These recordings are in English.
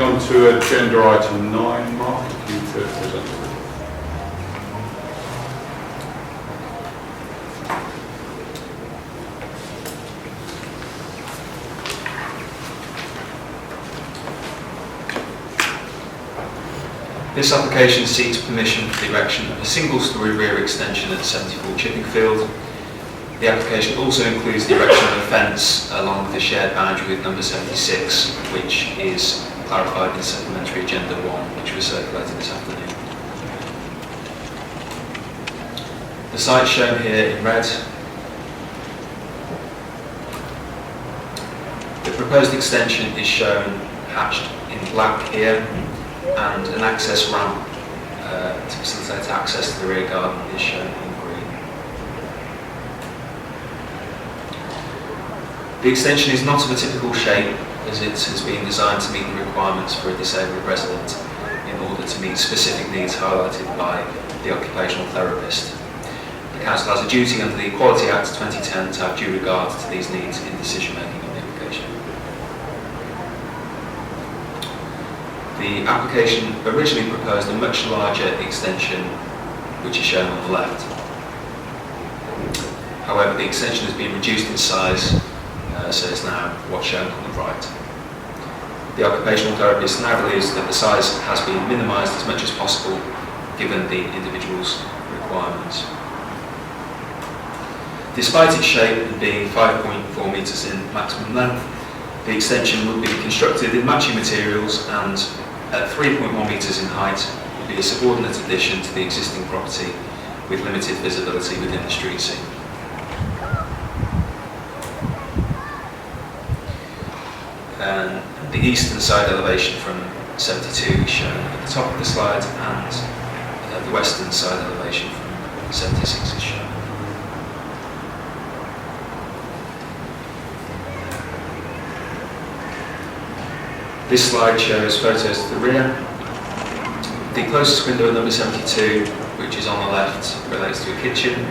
on to agenda item 9, Mark, if you could present it. This application seeks permission for the erection of a single-storey rear extension at 74 Chippingfield. The application also includes the erection of a fence along the shared boundary with number 76, which is clarified in supplementary agenda 1, which was circulated this afternoon. The site shown here in red. The proposed extension is shown hatched in black here, and an access ramp to facilitate access to the rear garden is shown in green. The extension is not of a typical shape, as it has been designed to meet the requirements for a disabled resident in order to meet specific needs highlighted by the occupational therapist. The Council has a duty under the Equality Act 2010 to have due regard to these needs in decision making on the application. The application originally proposed a much larger extension, which is shown on the left. However, the extension has been reduced in size, so it's now what's shown on the right. The occupational therapist now believes that the size has been minimised as much as possible, given the individual's requirements. Despite its shape and being 5.4 metres in maximum length, the extension would be constructed in matching materials and at 3.1 metres in height would be a subordinate addition to the existing property with limited visibility within the street scene. And the eastern side elevation from 72 is shown at the top of the slide, and the western side elevation from 76 is shown. This slide shows photos to the rear. The closest window at number 72, which is on the left, relates to a kitchen.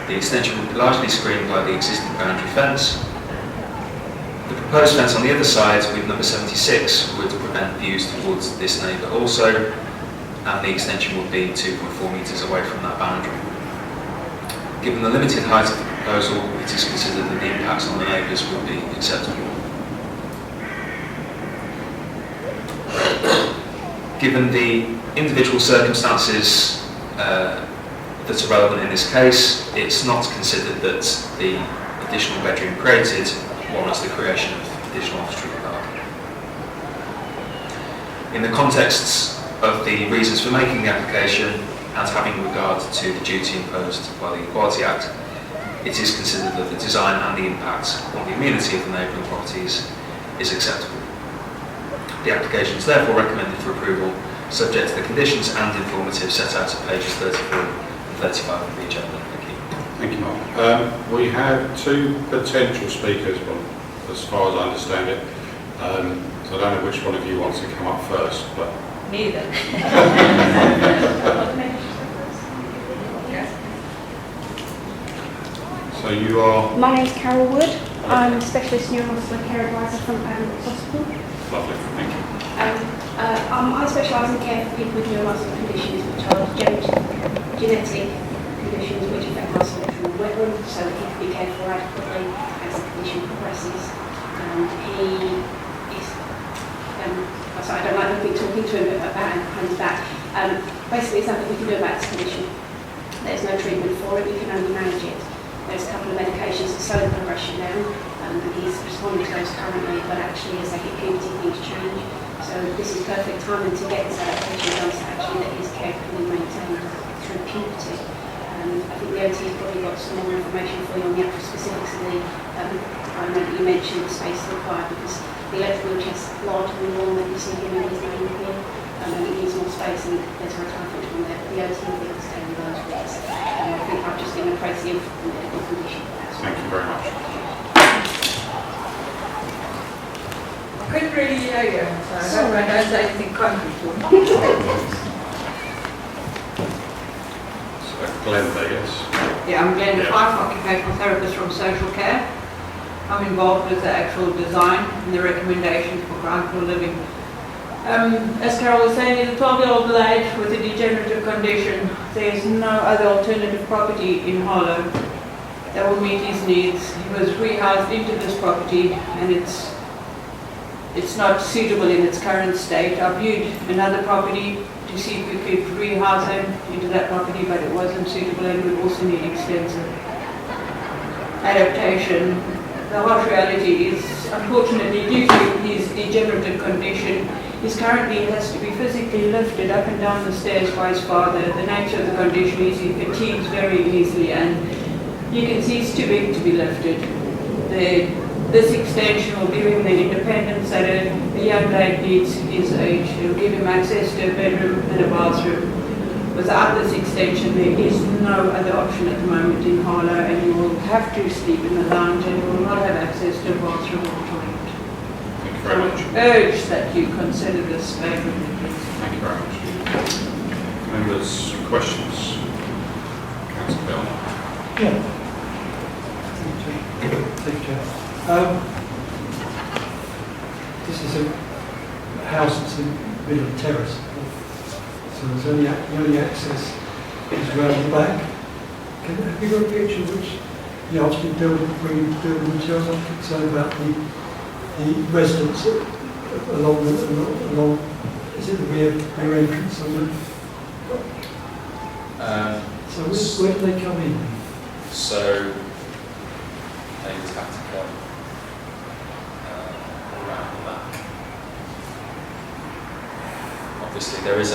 The extension will be largely screened by the existing boundary fence. The proposed fence on the other side with number 76 would prevent views towards this neighbour also, and the extension would be 2.4 metres away from that boundary. Given the limited height of the proposal, it is considered that the impacts on the neighbours would be acceptable. Given the individual circumstances that are relevant in this case, it's not considered that the additional bedroom created warrants the creation of additional off-street parking. In the context of the reasons for making the application and having regard to the duty imposed by the Equality Act, it is considered that the design and the impact on the amenity of the neighbouring properties is acceptable. The application is therefore recommended for approval, subject to the conditions and informative set out at pages 34 and 35 of the agenda. Thank you. Thank you, Mark. We have two potential speakers, as far as I understand it. So I don't know which one of you wants to come up first, but... Neither. So you are... My name's Carol Wood. I'm a specialist neuromuscular care advisor from hospital. Lovely, thank you. I specialise in care for people with neuromuscular conditions, which are genetic conditions which affect muscle from the wet so that he can be cared for adequately as the condition progresses. He is, I don't like looking talking to him about him that. Basically, there's nothing we can do about this condition. There's no treatment for it, we can only manage it. There's a couple of medications to slow the progression down, and he's responding to those currently, but actually as they hit puberty things change. So this is perfect timing to get this adaptation done so actually that his care can be maintained through puberty. I think the OT has probably got some more information for you on the actual specifics of the, I know that you mentioned the space required because the electric wheelchair is larger than the one that you see him in his name here. It needs more space and there's a retirement on there, but the OT will be able to take those bits. I think I've just given a crazy medical condition. Thank you very much. I couldn't really hear you, so I don't say anything concrete. So Glenda, yes. Yeah, I'm Glenda Fife, occupational therapist from social care. I'm involved with the actual design and the recommendations for ground floor living As Carol was saying, he's a 12-year-old lad with a degenerative condition. There's no other alternative property in Harlow that will meet his needs. He was rehoused into this property and it's not suitable in its current state. I viewed another property to see if we could rehouse him into that property, but it wasn't suitable and would also need extensive adaptation. The harsh reality is, unfortunately, due to his degenerative condition, he currently has to be physically lifted up and down the stairs by his father. The nature of the condition is he fatigues very easily, and you can see he's too big to be lifted. This extension will give him the independence that a young lad needs his age. It will give him access to a bedroom and a bathroom. Without this extension, there is no other option at the moment in Harlow, and you will have to sleep in the lounge and you will not have access to a bathroom or toilet. Thank you very much. Urge that you consider this favourably, please. Thank you very much. Members, questions? Councillor Bell. Yeah. Thank you, Chair. This is a house that's in the middle of a terrace. So there's the only access is around the back. Have you got a picture which, obviously bringing building materials, I'm concerned about the residents along, is it the rear entrance of them? So where do they come in? So they would have to come around the back. Obviously, there is a.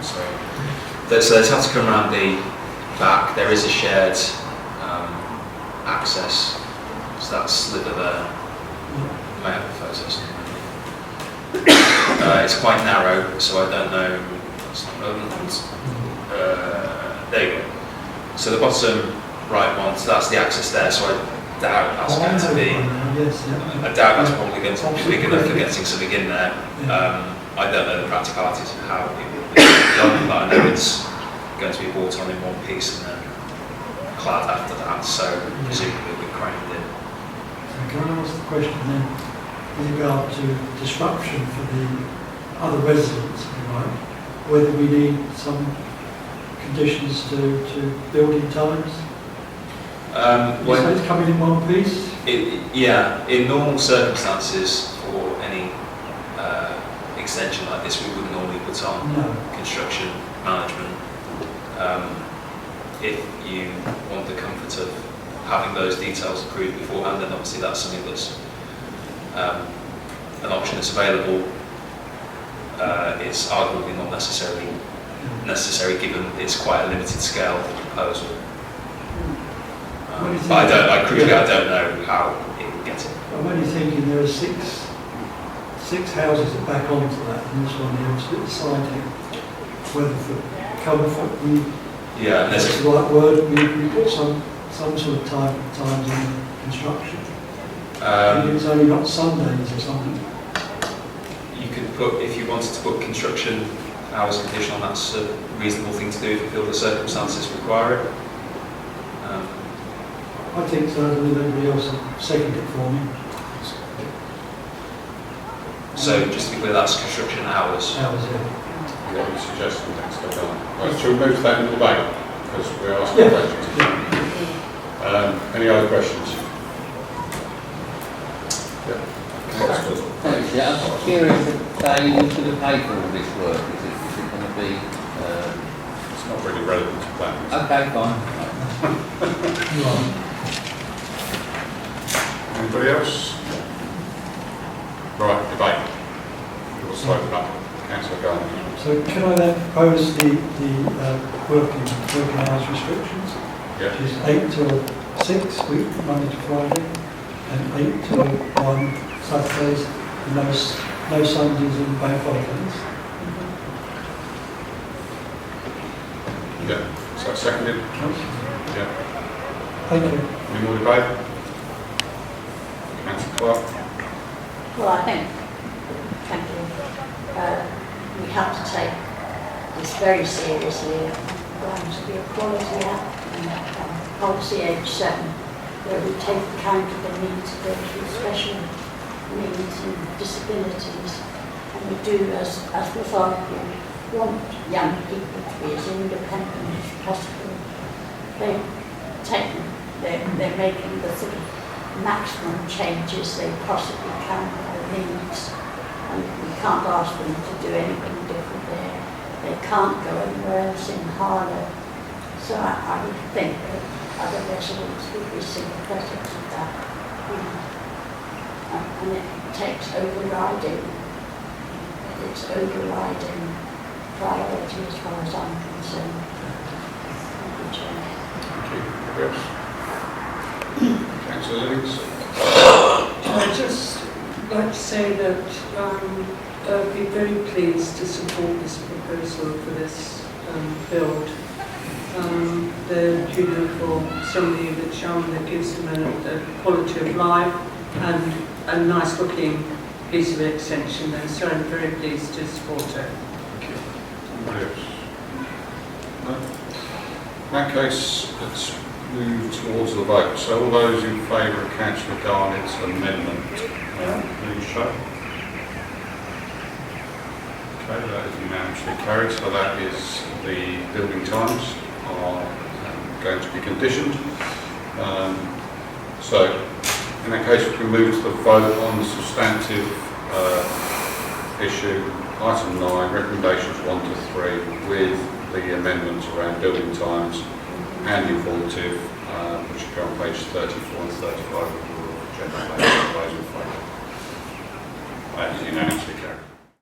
So they have to come around the back. There is a shared access. So that sliver there. You may have the photos. It's quite narrow, so I don't know. That's not relevant. There you go. So the bottom right one, so that's the access there. So I doubt that's going to be. I doubt that's probably going to be big enough for getting something in there. I don't know the practicalities of how it will be done, but I know it's going to be brought on in one piece and then clad after that. So presumably it will be craned in. So can I ask the question then, with regard to disruption for the other residents, if you like, whether we need some conditions to building times? When it's coming in one piece? In normal circumstances for any extension like this, we would normally put on construction management. If you want the comfort of having those details approved beforehand, then obviously that's something that's an option that's available. It's arguably not necessary given it's quite a limited scale proposal. But I don't know how it would get it. I'm only thinking there are six houses that back onto that, and this one here, it's side here. Whether for comfort, that's the right word, we put some sort of times on the construction. It's only not Sundays or something. You could put, if you wanted to put construction hours condition on, that's a reasonable thing to do if you feel the circumstances require it. I think so, I believe everybody else will second it for me. So just to be clear, that's construction hours. Hours, yeah. What are you suggesting next go down? Right, shall we move that into the debate? Because we're asking questions. Any other questions? Thanks, yeah. I'm curious if they will sort of pay for all this work. Is it going to be... It's not really relevant to planning. Okay, fine. Anybody else? Right, debate. We'll slope it up. Councillor Garland. So can I then propose the working hours restrictions? Yeah. Which is 8 till 6 week, Monday to Friday, and 8 till 1 Saturdays, and no Sundays and bank holidays. Yeah. So seconded? Yeah. Thank you. Any more debate? Councillor Clark? Well, I think, thank you, we have to take this very seriously. There to be a quality app and policy age 7, where we take account of the needs of those with special needs and disabilities. we do, as with our board, want young people to be as independent as possible. They're making the sort of maximum changes they possibly can for their needs, and we can't ask them to do anything different there. They can't go anywhere else in Harlow. So I would think that other residents would be sympathetic to that. And it takes overriding. It's overriding priority as far as I'm concerned. Thank you, Chair. Thank you. Councillor Livingston. I'd just like to say that I'd be very pleased to support this proposal for this build. For somebody that's young, that gives them a quality of life and a nice looking piece of extension there. So I'm very pleased to support it. Thank you. Anybody else? No? In that case, let's move towards the vote. So all those in favour of Councillor Garnett's amendment, please show. Okay, that is unanimously carried. So that is the building times are going to be conditioned. So in that case, we can move to the vote on the substantive issue, item 9, recommendations 1 to 3, with the amendments around building times and informative, which appear on page 34 and 35 of the agenda. Those in favour? That is unanimously carried.